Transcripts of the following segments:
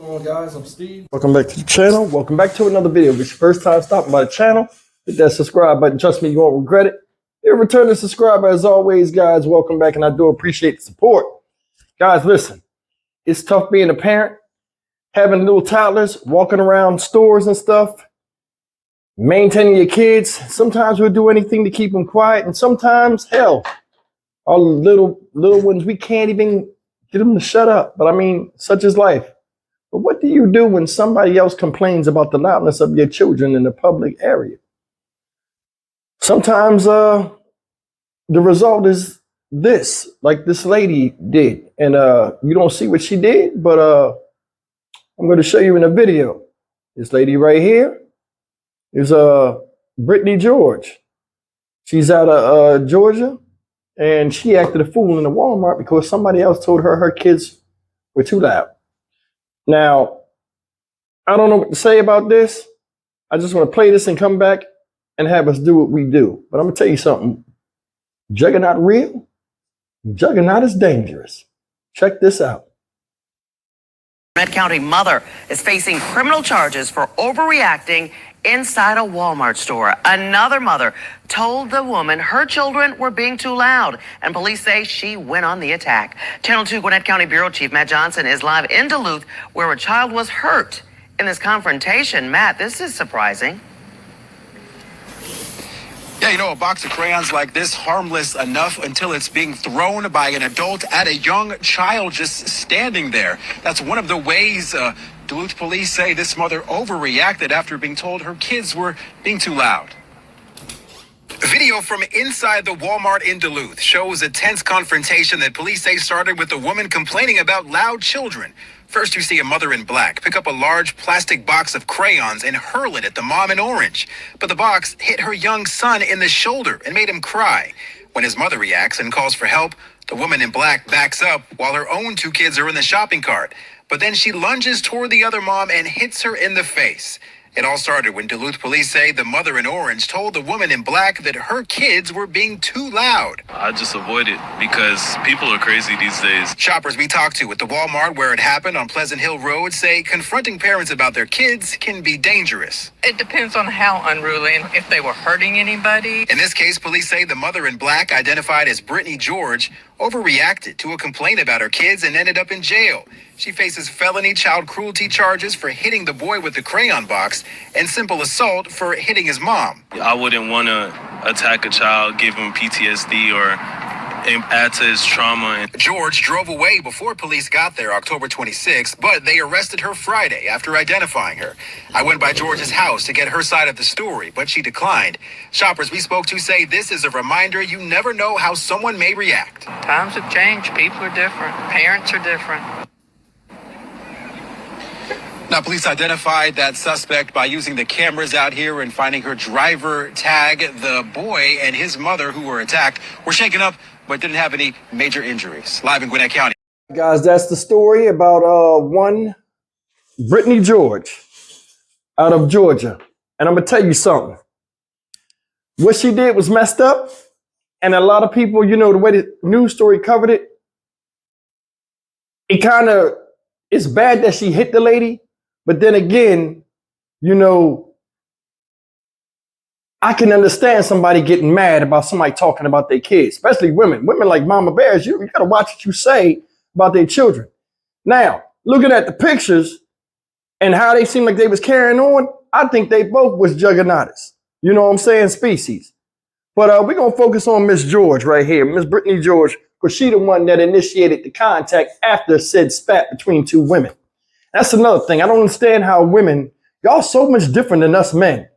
Hello guys, I'm Steve. Welcome back to the channel. Welcome back to another video. If it's your first time stopping by the channel, hit that subscribe button. Trust me, you won't regret it. If you're a returning subscriber, as always, guys, welcome back, and I do appreciate the support. Guys, listen, it's tough being a parent, having little toddlers, walking around stores and stuff, maintaining your kids. Sometimes we'll do anything to keep them quiet, and sometimes, hell, our little ones, we can't even get them to shut up. But I mean, such is life. But what do you do when somebody else complains about the loudness of your children in the public area? Sometimes the result is this, like this lady did. And you don't see what she did, but I'm going to show you in a video. This lady right here is Brittany George. She's out of Georgia, and she acted a fool in the Walmart because somebody else told her her kids were too loud. Now, I don't know what to say about this. I just want to play this and come back and have us do what we do. But I'm going to tell you something. Juggernaut real? Juggernaut is dangerous. Check this out. Gwinnett County mother is facing criminal charges for overreacting inside a Walmart store. Another mother told the woman her children were being too loud, and police say she went on the attack. Channel 2 Gwinnett County Bureau Chief Matt Johnson is live in Duluth, where a child was hurt in this confrontation. Matt, this is surprising. Yeah, you know, a box of crayons like this, harmless enough until it's being thrown by an adult at a young child just standing there. That's one of the ways Duluth police say this mother overreacted after being told her kids were being too loud. Video from inside the Walmart in Duluth shows a tense confrontation that police say started with a woman complaining about loud children. First, you see a mother in black pick up a large plastic box of crayons and hurl it at the mom in orange. But the box hit her young son in the shoulder and made him cry. When his mother reacts and calls for help, the woman in black backs up while her own two kids are in the shopping cart. But then she lunges toward the other mom and hits her in the face. It all started when Duluth police say the mother in orange told the woman in black that her kids were being too loud. I just avoid it because people are crazy these days. Shoppers we talked to at the Walmart where it happened on Pleasant Hill Road say confronting parents about their kids can be dangerous. It depends on how unruly and if they were hurting anybody. In this case, police say the mother in black, identified as Brittany George, overreacted to a complaint about her kids and ended up in jail. She faces felony child cruelty charges for hitting the boy with the crayon box and simple assault for hitting his mom. I wouldn't want to attack a child, give him PTSD or add to his trauma. George drove away before police got there October 26th, but they arrested her Friday after identifying her. I went by George's house to get her side of the story, but she declined. Shoppers we spoke to say this is a reminder you never know how someone may react. Times have changed. People are different. Parents are different. Now, police identified that suspect by using the cameras out here and finding her driver tag. The boy and his mother, who were attacked, were shaken up but didn't have any major injuries. Live in Gwinnett County. Guys, that's the story about one Brittany George out of Georgia. And I'm going to tell you something. What she did was messed up. And a lot of people, you know, the way the news story covered it, it kind of, it's bad that she hit the lady. But then again, you know, I can understand somebody getting mad about somebody talking about their kids, especially women. Women like Mama Bears, you got to watch what you say about their children. Now, looking at the pictures and how they seem like they was carrying on, I think they both was juggernauts. You know what I'm saying? Species. But we're going to focus on Miss George right here, Miss Brittany George, because she the one that initiated the contact after said spat between two women. That's another thing. I don't understand how women, y'all so much different than us men.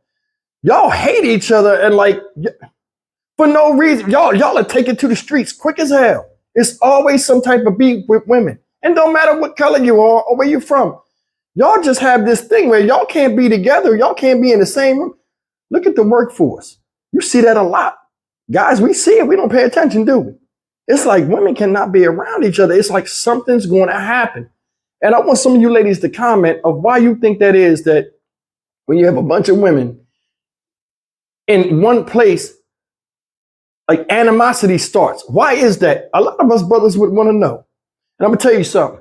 Y'all hate each other and like, for no reason. Y'all are taken to the streets quick as hell. It's always some type of beef with women. And don't matter what color you are or where you're from. Y'all just have this thing where y'all can't be together. Y'all can't be in the same room. Look at the workforce. You see that a lot. Guys, we see it. We don't pay attention, do we? It's like women cannot be around each other. It's like something's going to happen. And I want some of you ladies to comment of why you think that is, that when you have a bunch of women in one place, like animosity starts. Why is that? A lot of us brothers would want to know. And I'm going to tell you something.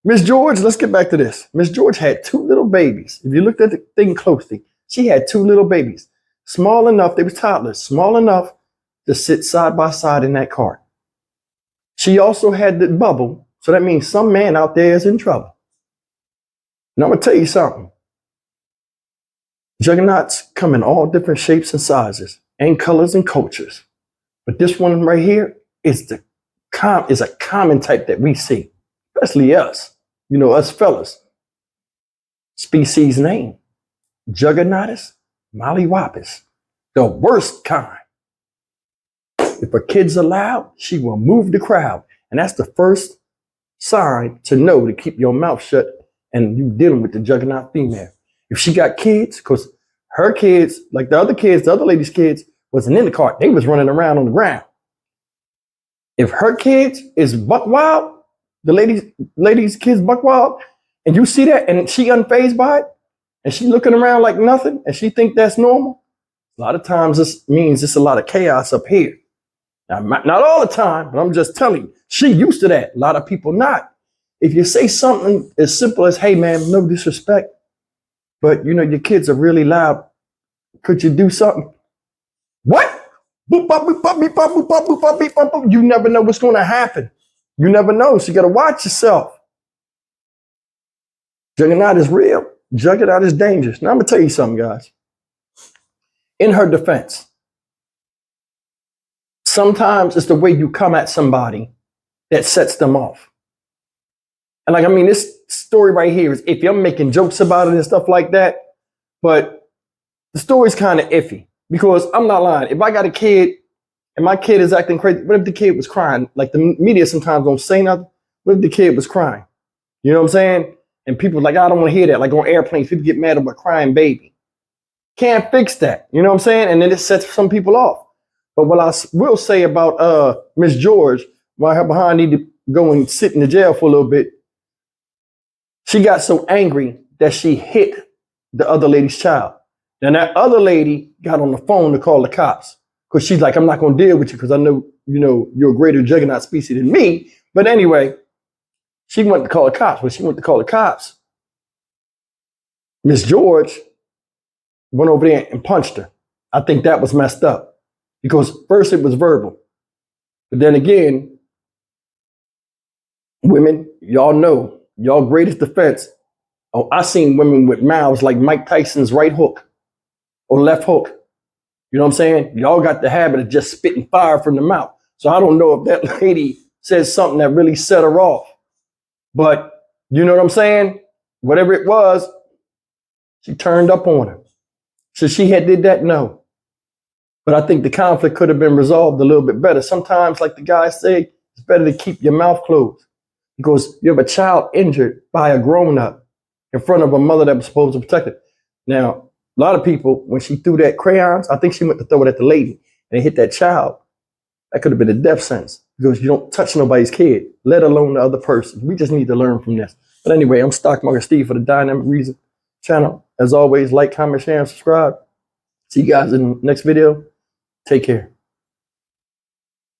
Miss George, let's get back to this. Miss George had two little babies. If you looked at the thing closely, she had two little babies, small enough, they were toddlers, small enough to sit side by side in that cart. She also had the bubble, so that means some man out there is in trouble. Now I'm gonna tell you something. Juggernauts come in all different shapes and sizes, and colors and cultures. But this one right here is a common type that we see, especially us, us fellas. Species name, Juggernautus mollywoppus, the worst kind. If her kids are loud, she will move the crowd. And that's the first sign to know to keep your mouth shut and you dealing with the Juggernaut female. If she got kids, because her kids, like the other lady's kids, wasn't in the cart. They was running around on the ground. If her kids is buck wild, the lady's kids buck wild, and you see that and she unfazed by it, and she looking around like nothing, and she think that's normal, a lot of times this means it's a lot of chaos up here. Now, not all the time, but I'm just telling you, she used to that. A lot of people not. If you say something as simple as, hey man, no disrespect, but your kids are really loud, could you do something? What? Boop, bop, boop, bop, beep, bop, boop, bop, boop, bop, beep, bop, boop. You never know what's going to happen. You never know, so you got to watch yourself. Juggernaut is real. Juggernaut is dangerous. Now I'm going to tell you something, guys. In her defense, sometimes it's the way you come at somebody that sets them off. And this story right here is iffy. I'm making jokes about it and stuff like that, but the story's kind of iffy because I'm not lying. If I got a kid and my kid is acting crazy, what if the kid was crying? Like the media sometimes don't say nothing. What if the kid was crying? You know what I'm saying? And people are like, I don't want to hear that. Like on airplanes, people get mad about a crying baby. Can't fix that. You know what I'm saying? And then it sets some people off. But what I will say about Miss George, why her behind need to go and sit in the jail for a little bit, she got so angry that she hit the other lady's child. And that other lady got on the phone to call the cops because she's like, I'm not going to deal with you because I know, you're a greater Juggernaut species than me. But anyway, she went to call the cops. When she went to call the cops, Miss George went over there and punched her. I think that was messed up because first it was verbal. But then again, women, y'all know, y'all greatest defense. Oh, I seen women with mouths like Mike Tyson's right hook or left hook. You know what I'm saying? Y'all got the habit of just spitting fire from the mouth. So I don't know if that lady said something that really set her off. But you know what I'm saying? Whatever it was, she turned up on her. So she had did that? No. But I think the conflict could have been resolved a little bit better. Sometimes, like the guy said, it's better to keep your mouth closed because you have a child injured by a grown-up in front of a mother that was supposed to protect it. Now, a lot of people, when she threw that crayons, I think she went to throw it at the lady and it hit that child. That could have been a death sentence because you don't touch nobody's kid, let alone the other person. We just need to learn from this. But anyway, I'm Stock Market Steve for the Dynamic Reason channel. As always, like, comment, share, and subscribe. See you guys in the next video. Take care.